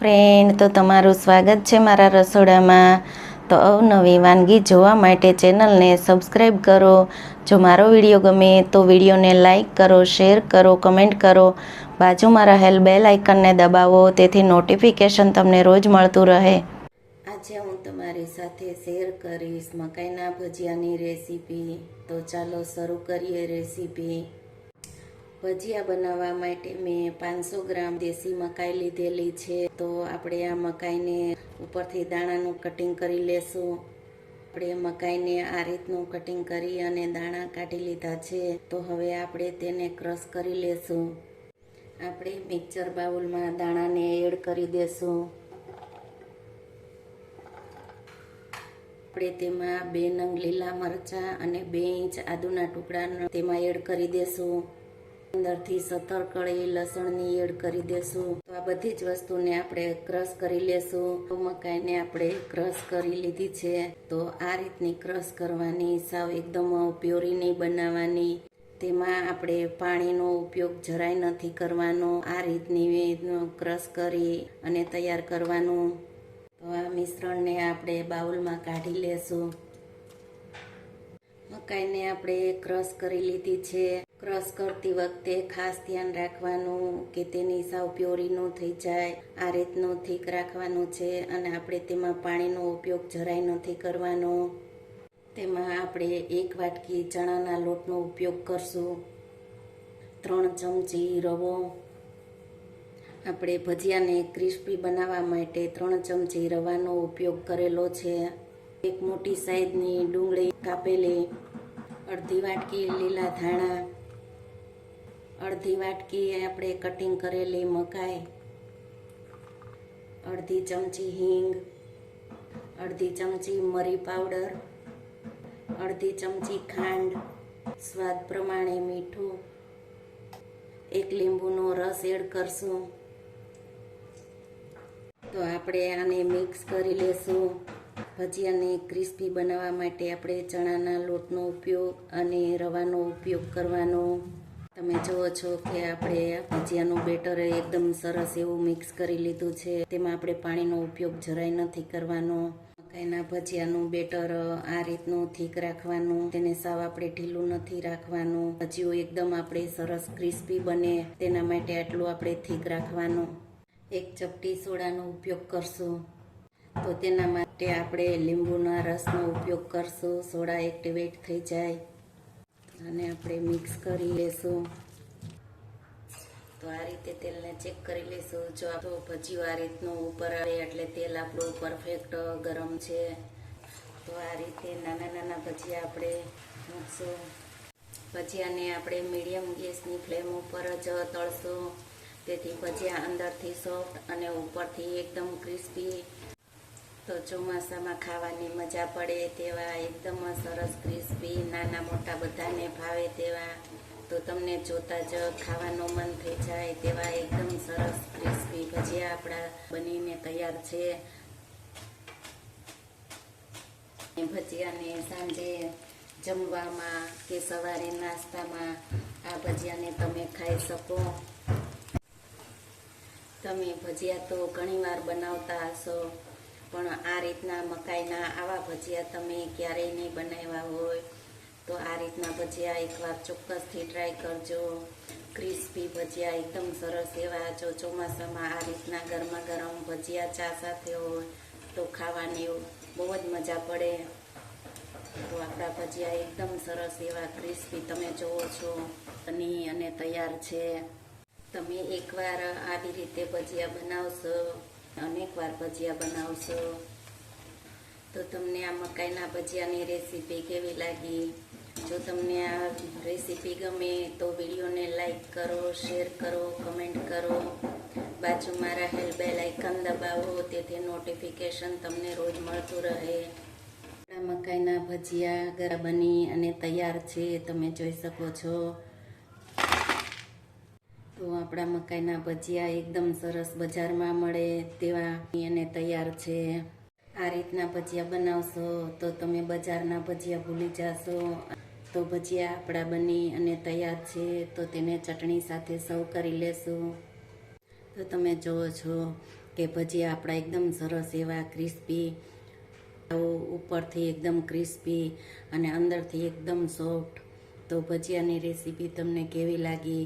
Friend, તો તમારું સ્વાગત છે મારા રસોડામાં। તો અવનવી વાનગી જોવા માટે ચેનલને સબસ્ક્રાઈબ કરો। જો મારો વિડીયો ગમે તો વિડીયોને લાઈક કરો, શેર કરો, કમેન્ટ કરો। બાજુમાં રહેલ બેલ આઇકનને દબાવો તેથી નોટિફિકેશન તમને રોજ મળતું રહે। આજે હું તમારી સાથે શેર કરીશ મકાઈના ભજીયાની રેસીપી। તો ચાલો શરૂ કરીએ રેસીપી। ભજીયા બનાવવા માટે મેં 500 ગ્રામ દેશી મકાઈ લીધેલી છે। તો આપણે આ મકાઈને ઉપરથી દાણાનું કટિંગ કરી લેશું। આપણે મકાઈને આ રીતનું કટિંગ કરી અને દાણા કાઢી લીધા છે। તો હવે આપણે તેને ક્રશ કરી લેશું। આપણે મિક્સર બાઉલમાં દાણાને એડ કરી દેશું। આપણે તેમાં 2 નંગ લીલા મરચાં અને 2 ઇંચ આદુના ટુકડા તેમાં એડ કરી દેશું। 15 થી 17 કળી લસણની એડ કરી દેશું। તો આ બધી જ વસ્તુને આપણે ક્રશ કરી લેશું। તો મકાઈને આપણે ક્રશ કરી લીધી છે। તો આ રીતની ક્રશ કરવાની, સાવ એકદમ પ્યોરી નહીં બનાવવાની। તેમાં આપણે પાણીનો ઉપયોગ જરાય નથી કરવાનો। આ રીતની ક્રશ કરી અને તૈયાર કરવાનું। તો આ મિશ્રણને આપણે બાઉલમાં કાઢી લેશું। મકાઈને આપણે ક્રશ કરી લીધી છે। ક્રશ કરતી વખતે ખાસ ધ્યાન રાખવાનું કે તેની સાવ પ્યોરી ન થઈ જાય। આ રીતનું થીક રાખવાનું છે અને આપણે તેમાં પાણીનો ઉપયોગ જરાય નથી કરવાનો। તેમાં આપણે 1 વાટકી ચણાના લોટનો ઉપયોગ કરશું। 3 ચમચી રવો। આપણે ભજીયાને ક્રિસ્પી બનાવવા માટે 3 ચમચી રવાનો ઉપયોગ કરેલો છે। 1 મોટી સાઈઝની ડુંગળી કાપેલી, અડધી વાટકી લીલા ધાણા, અડધી વાટકી આપણે કટિંગ કરેલી મકાઈ, અડધી ચમચી હિંગ, અડધી ચમચી મરી પાવડર, અડધી ચમચી ખાંડ, સ્વાદ પ્રમાણે મીઠું, 1 લીંબુનો રસ એડ કરશું। તો આપણે આને મિક્સ કરી લેશું। ભજીયાને ક્રિસ્પી બનાવવા માટે આપણે ચણાના લોટનો ઉપયોગ અને રવાનો ઉપયોગ કરવાનો। તમે જુઓ છો કે આપણે ભજીયાનું બેટર એકદમ સરસ એવું મિક્સ કરી લીધું છે। તેમાં આપણે પાણીનો ઉપયોગ જરાય નથી કરવાનો। મકાઈના ભજીયાનું બેટર આ રીતનું થીક રાખવાનું। તેને સાવ આપણે ઢીલું નથી રાખવાનું। ભજીયું એકદમ આપણે સરસ ક્રિસ્પી બને તેના માટે આટલું આપણે થીક રાખવાનું। 1 ચપટી સોડાનો ઉપયોગ કરશું। તો તેના માટે આપણે લીંબુના રસનો ઉપયોગ કરશું। સોડા એક્ટિવેટ થઈ જાય અને આપણે મિક્સ કરી લેશું। તો આ રીતે તેલને ચેક કરી લેશું। જો આપણું ભજીયું આ રીતનું ઉપર આવે એટલે તેલ આપણું પરફેક્ટ ગરમ છે। તો આ રીતે નાના નાના ભજીયા આપણે મૂકશું। ભજીયાને આપણે મીડિયમ ગેસની ફ્લેમ ઉપર જ તળશું, તેથી ભજીયા અંદરથી સોફ્ટ અને ઉપરથી એકદમ ક્રિસ્પી। તો ચોમાસામાં ખાવાની મજા પડે તેવા એકદમ સરસ ક્રિસ્પી, નાના મોટા બધાને ભાવે તેવા, તો તમને જોતા જ ખાવાનું મન થઈ જાય તેવા એકદમ સરસ ક્રિસ્પી ભજીયા આપણા બનીને તૈયાર છે। ભજીયાને સાંજે જમવામાં કે સવારે નાસ્તામાં આ ભજીયાને તમે ખાઈ શકો। તમે ભજીયા તો ઘણીવાર બનાવતા હશો, પણ આ રીતના મકાઈના આવા ભજીયા તમે ક્યારેય નહીં બનાવ્યા હોય તો આ રીતના ભજીયા એકવાર ચોક્કસથી ટ્રાય કરજો। ક્રિસ્પી ભજીયા એકદમ સરસ એવા। જો ચોમાસામાં આ રીતના ગરમા ગરમ ભજીયા ચા સાથે હોય તો ખાવાની બહુ જ મજા પડે। તો આપણા ભજીયા એકદમ સરસ એવા ક્રિસ્પી તમે જુઓ છો બની અને તૈયાર છે। તમે એકવાર આવી રીતે ભજીયા બનાવશો, અનેકવાર ભજીયા બનાવશો। તો તમને આ મકાઈના ભજીયાની રેસીપી કેવી લાગી? જો તમને આ રેસીપી ગમે તો વિડીયોને લાઈક કરો, શેર કરો, કમેન્ટ કરો। બાજુમાં રહેલ બેલ આઇકન દબાવો તેથી નોટિફિકેશન તમને રોજ મળતું રહે। આપણા મકાઈના ભજીયા ગરમ બની અને તૈયાર છે, તમે જોઈ શકો છો। તો આપણા મકાઈના ભજીયા એકદમ સરસ બજારમાં મળે તેવા અને તૈયાર છે। આ રીતના ભજીયા બનાવશો તો તમે બજારના ભજીયા ભૂલી જશો। તો ભજીયા આપણા બની અને તૈયાર છે, તો તેને ચટણી સાથે સર્વ કરી લેશું। તો તમે જુઓ છો કે ભજીયા આપણા એકદમ સરસ એવા ક્રિસ્પી, ઉપરથી એકદમ ક્રિસ્પી અને અંદરથી એકદમ સોફ્ટ. તો ભજીયાની રેસીપી તમને કેવી લાગી